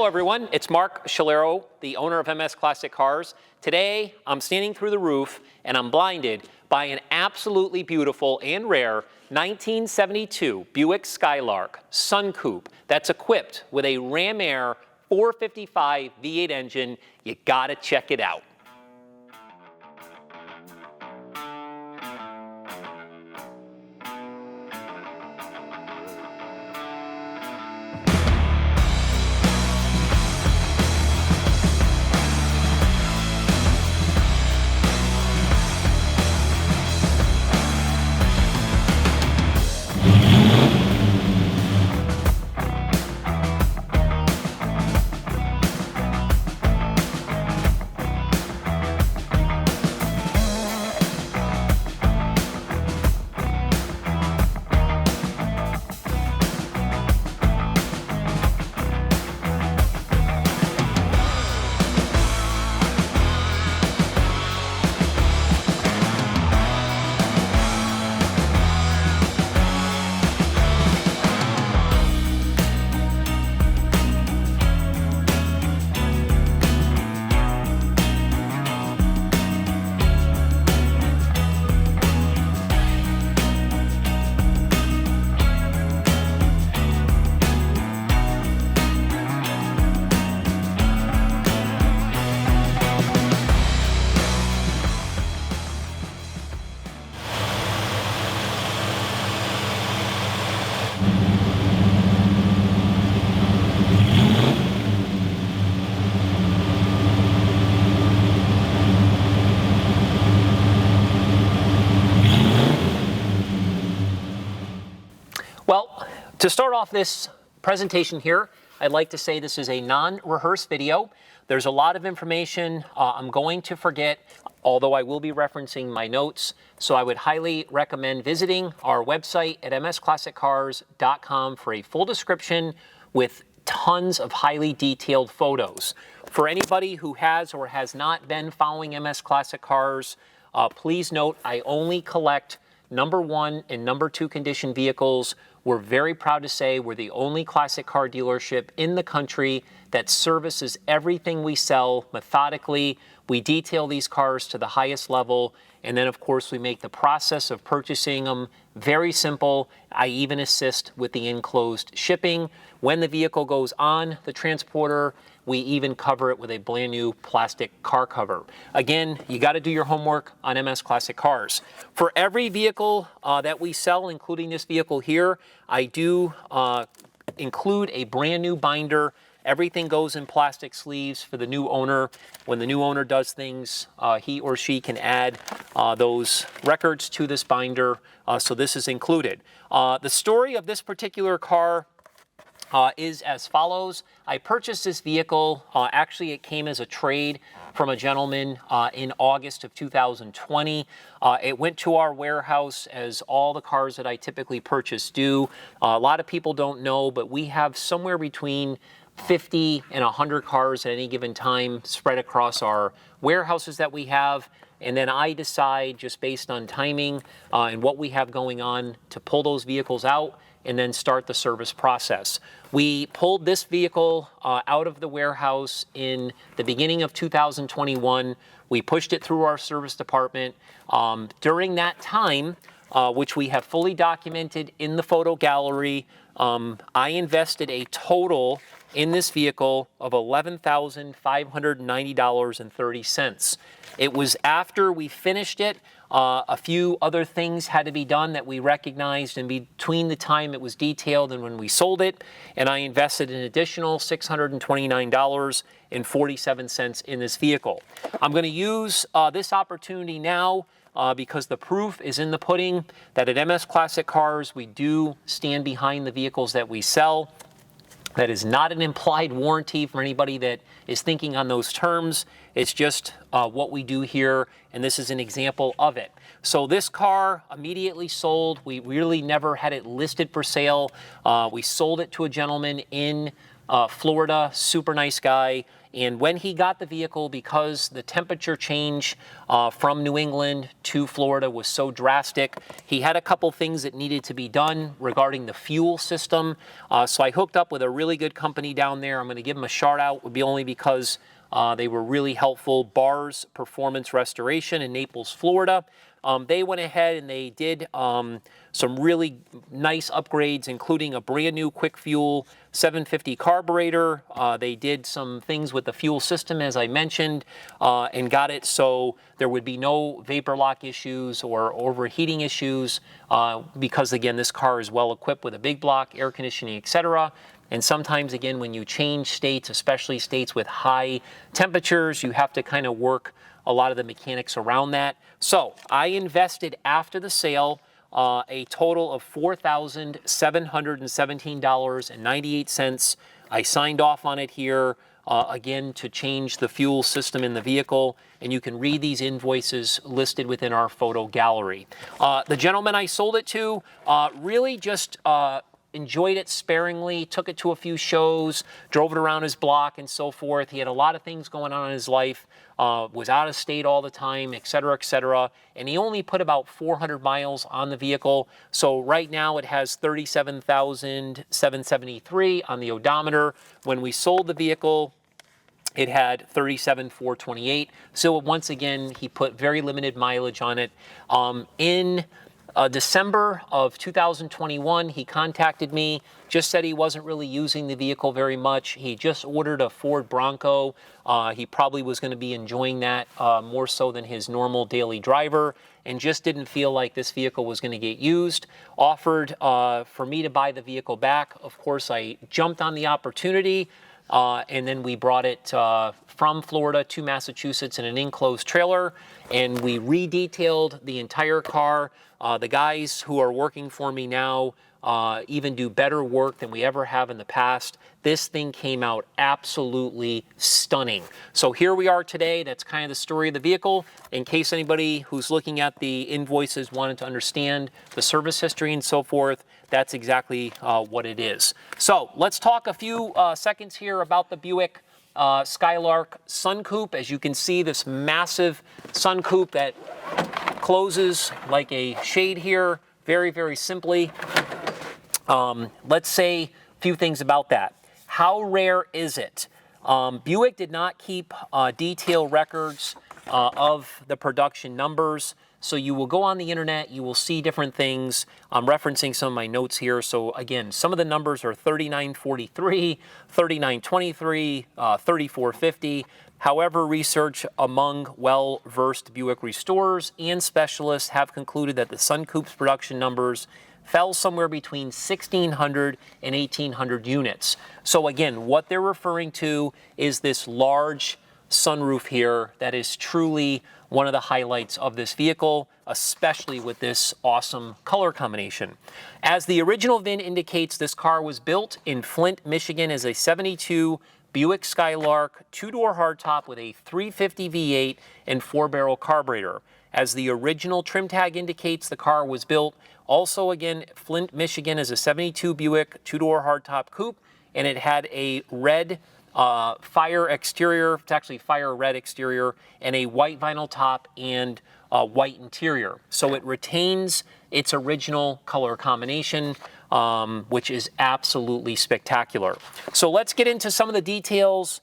Hello everyone, it's Mark Scalero, the owner of MS Classic Cars. Today, I'm standing through the roof and I'm blinded by an absolutely beautiful and rare 1972 Buick Skylark Sun Coupe that's equipped with a Ram Air 455 V8 engine. You gotta check it out. Well, to start off this presentation here, I'd like to say this is a non-rehearsed video. There's a lot of information I'm going to forget, although I will be referencing my notes. So I would highly recommend visiting our website at msclassiccars.com for a full description with tons of highly detailed photos. For anybody who has or has not been following MS Classic Cars, please note I only collect number 1 and number 2 condition vehicles. We're very proud to say we're the only classic car dealership in the country that services everything we sell methodically. We detail these cars to the highest level, and then of course we make the process of purchasing them very simple. I even assist with the enclosed shipping. When the vehicle goes on the transporter, we even cover it with a brand new plastic car cover. Again, you got to do your homework on MS Classic Cars. For every vehicle that we sell, including this vehicle here, I do include a brand new binder. Everything goes in plastic sleeves for the new owner. When the new owner does things, he or she can add those records to this binder, so this is included. The story of this particular car is as follows. I purchased this vehicle, actually it came as a trade from a gentleman in August of 2020. It went to our warehouse as all the cars that I typically purchase do. A lot of people don't know, but we have somewhere between 50 and 100 cars at any given time spread across our warehouses that we have. And then I decide, just based on timing and what we have going on, to pull those vehicles out and then start the service process. We pulled this vehicle out of the warehouse in the beginning of 2021. We pushed it through our service department. During that time, which we have fully documented in the photo gallery, I invested a total in this vehicle of $11,590.30. It was after we finished it, a few other things had to be done that we recognized in between the time it was detailed and when we sold it, and I invested an additional $629.47 in this vehicle. I'm going to use this opportunity now because the proof is in the pudding that at MS Classic Cars we do stand behind the vehicles that we sell. That is not an implied warranty for anybody that is thinking on those terms. It's just what we do here, and this is an example of it. So this car immediately sold. We really never had it listed for sale. We sold it to a gentleman in Florida, super nice guy. And when he got the vehicle, because the temperature change from New England to Florida was so drastic, he had a couple things that needed to be done regarding the fuel system. So I hooked up with a really good company down there. I'm going to give them a shout out, would be only because they were really helpful. Bars Performance Restoration in Naples, Florida. They went ahead and they did some really nice upgrades, including a brand new quick fuel 750 carburetor. They did some things with the fuel system, as I mentioned, and got it so there would be no vapor lock issues or overheating issues, because again, this car is well equipped with a big block, air conditioning, etc. And sometimes, again, when you change states, especially states with high temperatures, you have to kind of work a lot of the mechanics around that. So I invested after the sale a total of $4,717.98. I signed off on it here, again, to change the fuel system in the vehicle. And you can read these invoices listed within our photo gallery. The gentleman I sold it to really just enjoyed it sparingly, took it to a few shows, drove it around his block and so forth. He had a lot of things going on in his life, was out of state all the time, etc., etc. And he only put about 400 miles on the vehicle. So right now it has 37,773 on the odometer. When we sold the vehicle, it had 37,428. So once again, he put very limited mileage on it. In December of 2021, he contacted me, just said he wasn't really using the vehicle very much. He just ordered a Ford Bronco. He probably was going to be enjoying that more so than his normal daily driver, and just didn't feel like this vehicle was going to get used. Offered for me to buy the vehicle back. Of course, I jumped on the opportunity, and then we brought it from Florida to Massachusetts in an enclosed trailer, and we redetailed the entire car. The guys who are working for me now even do better work than we ever have in the past. This thing came out absolutely stunning. So here we are today. That's kind of the story of the vehicle. In case anybody who's looking at the invoices wanted to understand the service history and so forth, that's exactly what it is. So let's talk a few seconds here about the Buick Skylark Sun Coupe. As you can see, this massive Sun Coupe that closes like a shade here, very, very simply. Let's say a few things about that. How rare is it? Buick did not keep detailed records of the production numbers. So you will go on the internet, you will see different things. I'm referencing some of my notes here. So again, some of the numbers are 3943, 3923, 3450. However, research among well-versed Buick restorers and specialists have concluded that the Sun Coupe's production numbers fell somewhere between 1,600 and 1,800 units. So again, what they're referring to is this large sunroof here that is truly one of the highlights of this vehicle, especially with this awesome color combination. As the original VIN indicates, this car was built in Flint, Michigan as a 72 Buick Skylark two-door hardtop with a 350 V8 and 4-barrel carburetor. As the original trim tag indicates, the car was built also again Flint, Michigan as a 72 Buick two-door hardtop coupe, and it had a red fire exterior, it's actually fire red exterior, and a white vinyl top and white interior. So it retains its original color combination, which is absolutely spectacular. So let's get into some of the details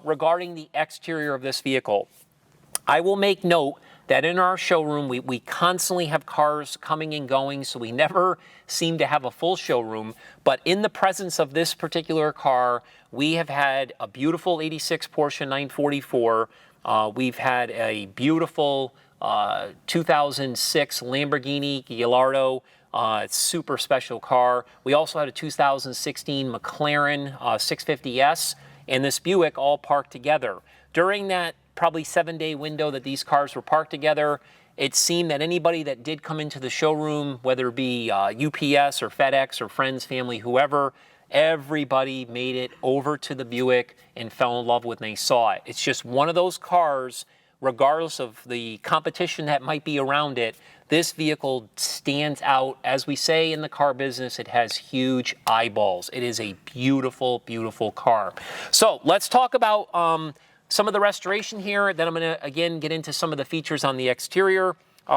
regarding the exterior of this vehicle. I will make note that in our showroom, we constantly have cars coming and going, so we never seem to have a full showroom. But in the presence of this particular car, we have had a beautiful 86 Porsche 944. We've had a beautiful 2006 Lamborghini Gallardo. It's a super special car. We also had a 2016 McLaren 650S and this Buick all parked together. During that probably 7-day window that these cars were parked together, it seemed that anybody that did come into the showroom, whether it be UPS or FedEx or friends, family, whoever, everybody made it over to the Buick and fell in love with it when they saw it. It's just one of those cars, regardless of the competition that might be around it, this vehicle stands out. As we say in the car business, it has huge eyeballs. It is a beautiful, beautiful car. So let's talk about some of the restoration here. Then I'm going to, again, get into some of the features on the exterior.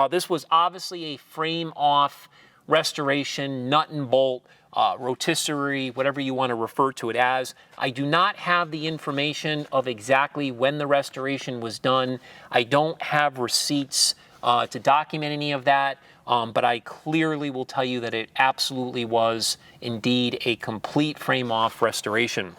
This was obviously a frame-off restoration, nut and bolt, rotisserie, whatever you want to refer to it as. I do not have the information of exactly when the restoration was done. I don't have receipts to document any of that, but I clearly will tell you that it absolutely was indeed a complete frame-off restoration.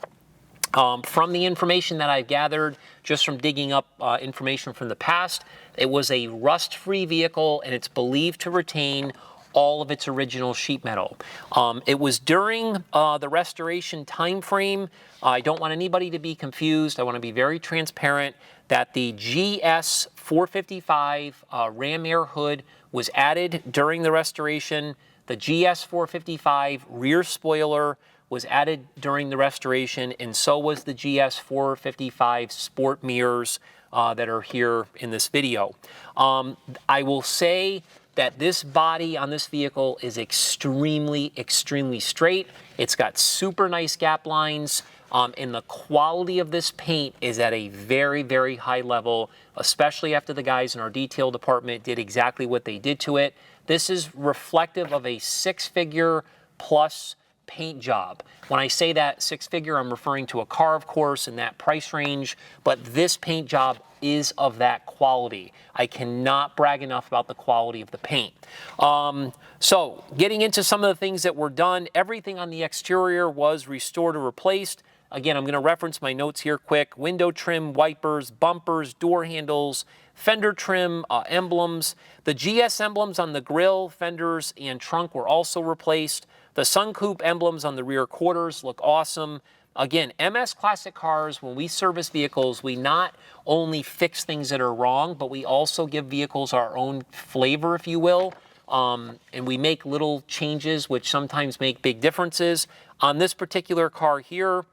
From the information that I've gathered, just from digging up information from the past, it was a rust-free vehicle, and it's believed to retain all of its original sheet metal. It was during the restoration time frame. I don't want anybody to be confused. I want to be very transparent that the GS 455 ram air hood was added during the restoration. The GS 455 rear spoiler was added during the restoration, and so was the GS 455 sport mirrors that are here in this video. I will say that this body on this vehicle is extremely, extremely straight. It's got super nice gap lines, and the quality of this paint is at a very, very high level, especially after the guys in our detail department did exactly what they did to it. This is reflective of a six-figure plus paint job. When I say that six-figure, I'm referring to a car, of course, in that price range, but this paint job is of that quality. I cannot brag enough about the quality of the paint. So getting into some of the things that were done, everything on the exterior was restored or replaced. Again, I'm going to reference my notes here quick. Window trim, wipers, bumpers, door handles, fender trim, emblems. The GS emblems on the grille, fenders, and trunk were also replaced. The Sun Coupe emblems on the rear quarters look awesome. Again, MS Classic Cars, when we service vehicles, we not only fix things that are wrong, but we also give vehicles our own flavor, if you will. And we make little changes which sometimes make big differences. On this particular car here,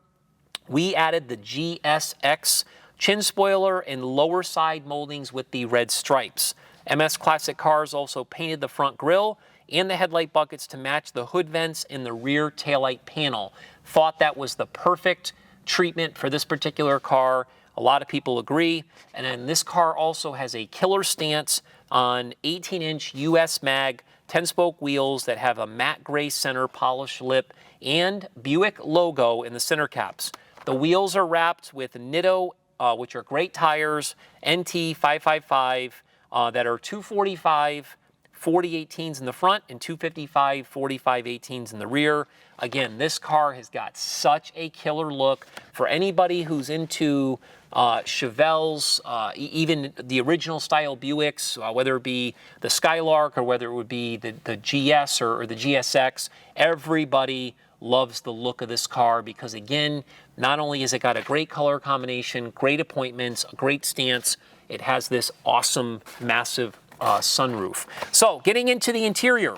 we added the GSX chin spoiler and lower side moldings with the red stripes. MS Classic Cars also painted the front grille and the headlight buckets to match the hood vents in the rear taillight panel. Thought that was the perfect treatment for this particular car. A lot of people agree. And then this car also has a killer stance on 18-inch US mag 10-spoke wheels that have a matte gray center polished lip and Buick logo in the center caps. The wheels are wrapped with Nitto, which are great tires, NT555, that are 245 40/18s in the front and 255 45/18s in the rear. Again, this car has got such a killer look. For anybody who's into Chevelles, even the original style Buicks, whether it be the Skylark or whether it would be the GS or the GSX, everybody loves the look of this car because, again, not only has it got a great color combination, great appointments, a great stance, it has this awesome, massive sunroof. So getting into the interior.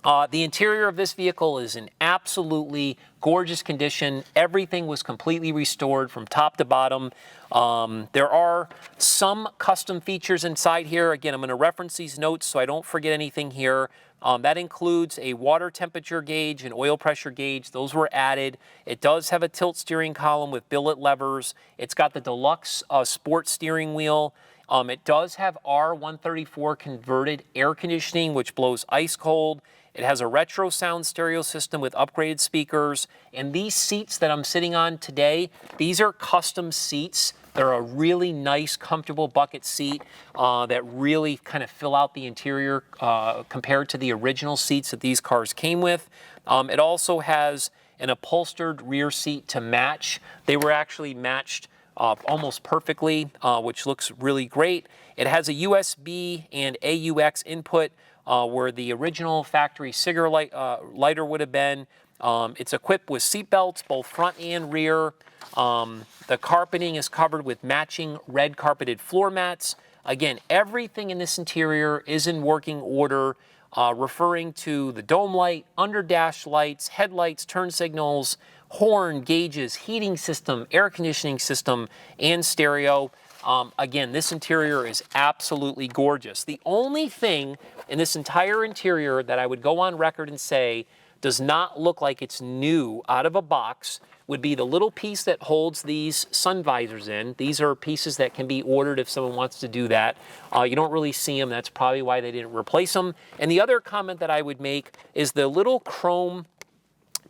The interior of this vehicle is in absolutely gorgeous condition. Everything was completely restored from top to bottom. There are some custom features inside here. Again, I'm going to reference these notes so I don't forget anything here. That includes a water temperature gauge and oil pressure gauge. Those were added. It does have a tilt steering column with billet levers. It's got the deluxe sport steering wheel. It does have R134 converted air conditioning, which blows ice cold. It has a Retrosound stereo system with upgraded speakers. And these seats that I'm sitting on today, these are custom seats. They're a really nice, comfortable bucket seat that really kind of fill out the interior compared to the original seats that these cars came with. It also has an upholstered rear seat to match. They were actually matched almost perfectly, which looks really great. It has a USB and AUX input where the original factory cigarette lighter would have been. It's equipped with seat belts, both front and rear. The carpeting is covered with matching red carpeted floor mats. Again, everything in this interior is in working order, referring to the dome light, under dash lights, headlights, turn signals, horn, gauges, heating system, air conditioning system, and stereo. Again, this interior is absolutely gorgeous. The only thing in this entire interior that I would go on record and say does not look like it's new out of a box would be the little piece that holds these sun visors in. These are pieces that can be ordered if someone wants to do that. You don't really see them. That's probably why they didn't replace them. And the other comment that I would make is the little chrome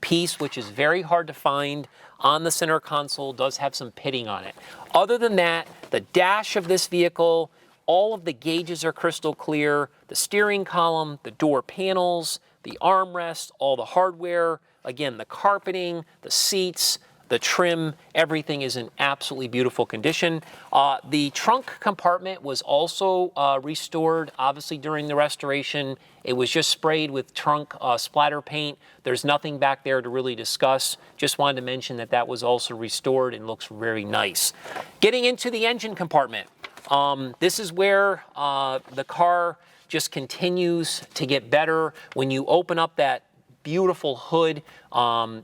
piece, which is very hard to find on the center console, does have some pitting on it. Other than that, the dash of this vehicle, all of the gauges are crystal clear. The steering column, the door panels, the armrest, all the hardware, again, the carpeting, the seats, the trim, everything is in absolutely beautiful condition. The trunk compartment was also restored, obviously, during the restoration. It was just sprayed with trunk splatter paint. There's nothing back there to really discuss. Just wanted to mention that that was also restored and looks very nice. Getting into the engine compartment. This is where the car just continues to get better. When you open up that beautiful hood,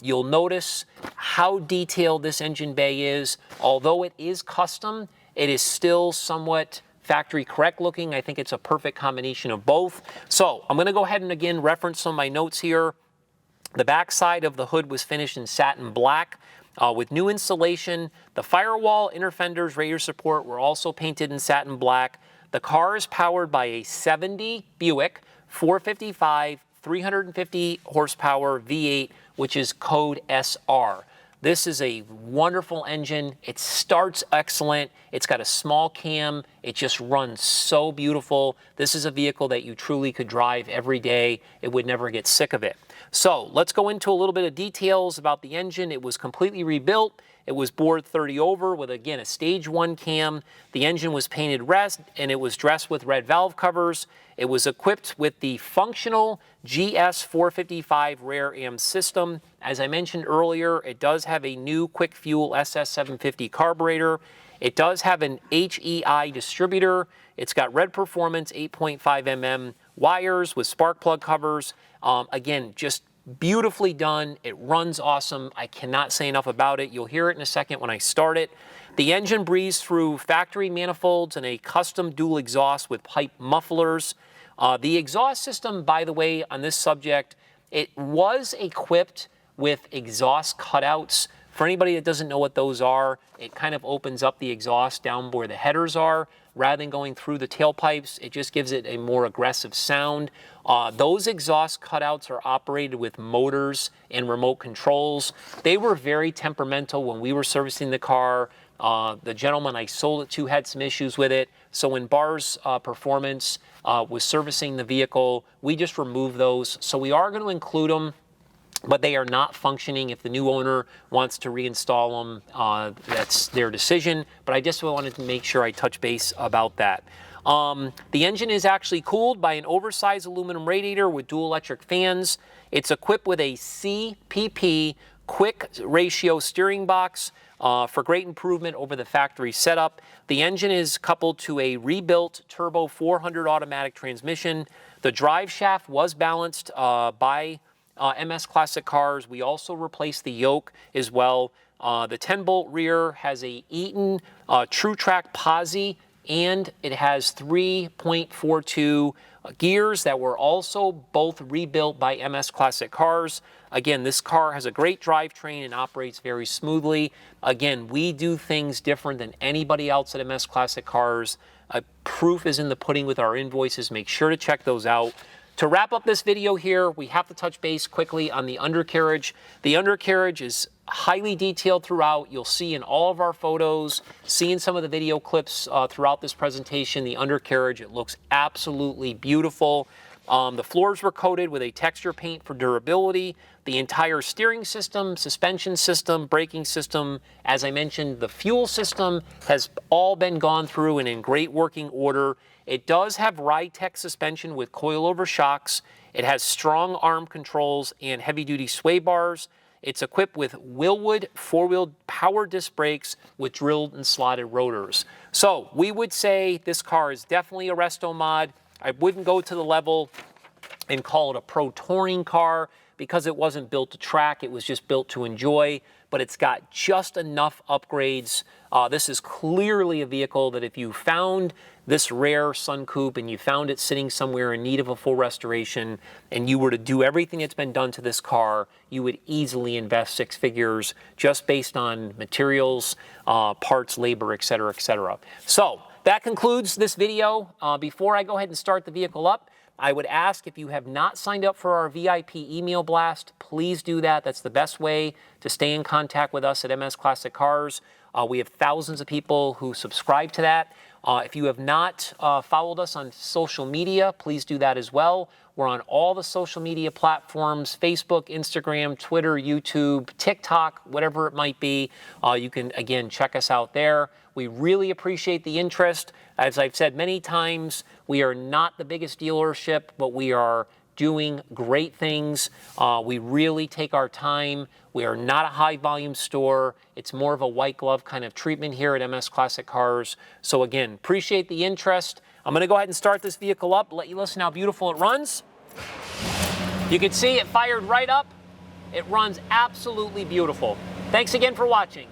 you'll notice how detailed this engine bay is. Although it is custom, it is still somewhat factory correct looking. I think it's a perfect combination of both. So I'm gonna go ahead and again reference some of my notes here. The back side of the hood was finished in satin black with new insulation. The firewall, inner fenders, radiator support were also painted in satin black. The car is powered by a 70 Buick 455 350 horsepower V8, which is code SR. This is a wonderful engine. It starts excellent. It's got a small cam. It just runs so beautiful. This is a vehicle that you truly could drive every day. It would never get sick of it. So let's go into a little bit of details about the engine. It was completely rebuilt. It was bored 30 over with, again, a stage 1 cam. The engine was painted red and it was dressed with red valve covers. It was equipped with the functional GS455 rear AM system. As I mentioned earlier, it does have a new quick fuel SS750 carburetor. It does have an HEI distributor. It's got red performance 8.5 mm wires with spark plug covers. Again, just beautifully done. It runs awesome. I cannot say enough about it. You'll hear it in a second when I start it. The engine breathes through factory manifolds and a custom dual exhaust with pipe mufflers. The exhaust system, by the way, on this subject, it was equipped with exhaust cutouts. For anybody that doesn't know what those are, it kind of opens up the exhaust down where the headers are. Rather than going through the tailpipes, it just gives it a more aggressive sound. Those exhaust cutouts are operated with motors and remote controls. They were very temperamental when we were servicing the car. The gentleman I sold it to had some issues with it. So when Bar's Performance was servicing the vehicle, we just removed those. So we are going to include them, but they are not functioning. If the new owner wants to reinstall them, that's their decision. But I just wanted to make sure I touch base about that. The engine is actually cooled by an oversized aluminum radiator with dual electric fans. It's equipped with a CPP quick ratio steering box for great improvement over the factory setup. The engine is coupled to a rebuilt turbo 400 automatic transmission. The drive shaft was balanced by MS Classic cars. We also replaced the yoke as well. The 10-bolt rear has a Eaton Tru-Trac POSI, and it has 3.42 gears that were also both rebuilt by MS Classic cars. Again, this car has a great drivetrain and operates very smoothly. Again, we do things different than anybody else at MS Classic cars. Proof is in the pudding with our invoices. Make sure to check those out. To wrap up this video here, we have to touch base quickly on the undercarriage. The undercarriage is highly detailed throughout. You'll see in all of our photos, see in some of the video clips throughout this presentation, the undercarriage, it looks absolutely beautiful. The floors were coated with a texture paint for durability. The entire steering system, suspension system, braking system, as I mentioned, the fuel system has all been gone through and in great working order. It does have Ride-Tech suspension with coilover shocks. It has strong arm controls and heavy-duty sway bars. It's equipped with Wilwood four-wheel power disc brakes with drilled and slotted rotors. So we would say this car is definitely a resto mod. I wouldn't go to the level and call it a pro touring car because it wasn't built to track, it was just built to enjoy, but it's got just enough upgrades. This is clearly a vehicle that if you found this rare Sun Coupe and you found it sitting somewhere in need of a full restoration and you were to do everything that's been done to this car, you would easily invest 6 figures just based on materials, parts, labor, etc., etc. So that concludes this video. Before I go ahead and start the vehicle up, I would ask if you have not signed up for our VIP email blast, please do that. That's the best way to stay in contact with us at MS Classic Cars. We have thousands of people who subscribe to that. If you have not followed us on social media, please do that as well. We're on all the social media platforms, Facebook, Instagram, Twitter, YouTube, TikTok, whatever it might be. You can, again, check us out there. We really appreciate the interest. As I've said many times, we are not the biggest dealership, but we are doing great things. We really take our time. We are not a high volume store. It's more of a white glove kind of treatment here at MS Classic Cars. So again, appreciate the interest. I'm gonna go ahead and start this vehicle up, let you listen how beautiful it runs. You can see it fired right up. It runs absolutely beautiful. Thanks again for watching.